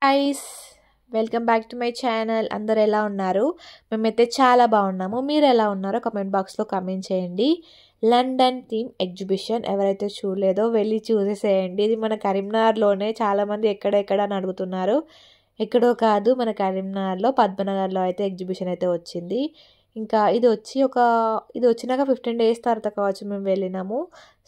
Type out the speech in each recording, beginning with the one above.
Guys, welcome back to my channel. అందరు ఎలా ఉన్నారు? మేమైతే చాలా బాగున్నాము. మీరు ఎలా ఉన్నారో కామెంట్ బాక్స్లో కామెంట్ చేయండి. లండన్ థీమ్ ఎగ్జిబిషన్ ఎవరైతే చూడలేదో వెళ్ళి చూసేసేయండి. ఇది మన కరీంనగర్లోనే. చాలామంది ఎక్కడెక్కడ అని అడుగుతున్నారు. ఎక్కడో కాదు, మన కరీంనగర్లో పద్మనగర్లో అయితే ఎగ్జిబిషన్ అయితే వచ్చింది. ఇంకా ఇది వచ్చినాక 15 days తర్వాత కావచ్చు మేము వెళ్ళినాము.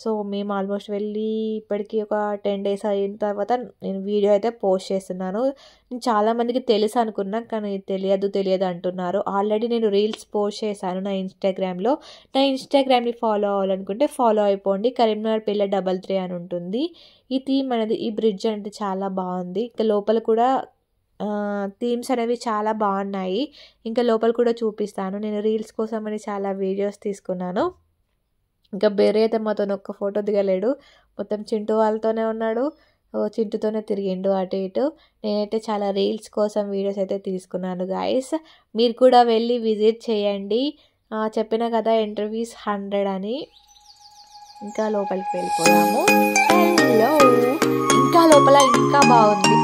సో మేము ఆల్మోస్ట్ వెళ్ళి ఇప్పటికీ ఒక 10 days అయిన తర్వాత నేను వీడియో అయితే పోస్ట్ చేస్తున్నాను. నేను చాలామందికి తెలుసు అనుకున్నా, కానీ తెలియదు అంటున్నారు. ఆల్రెడీ నేను రీల్స్ పోస్ట్ చేశాను నా ఇన్స్టాగ్రామ్లో. నా ఇన్స్టాగ్రామ్ని ఫాలో అవ్వాలనుకుంటే ఫాలో అయిపోండి. కరీంనగర్ పిల్ల 33 అని ఉంటుంది. ఈ థీమ్ అనేది, ఈ బ్రిడ్జ్ అంటే చాలా బాగుంది. ఇంకా లోపల కూడా థీమ్స్ అనేవి చాలా బాగున్నాయి. ఇంకా లోపల కూడా చూపిస్తాను. నేను రీల్స్ కోసం అని చాలా వీడియోస్ తీసుకున్నాను. ఇంకా బెర్రీ అయితే మాతో ఒక్క ఫోటో దిగలేడు. మొత్తం చింటూ వాళ్ళతోనే ఉన్నాడు. చింటూతోనే తిరిగిండు అటు ఇటు. నేనైతే చాలా రీల్స్ కోసం వీడియోస్ అయితే తీసుకున్నాను గాయస్. మీరు కూడా వెళ్ళి విజిట్ చేయండి. చెప్పిన కదా ఎంట్రీస్ 100 అని. ఇంకా లోపలికి వెళ్ళిపోయాము. హలో, ఇంకా లోపల ఇంకా బాగుంది.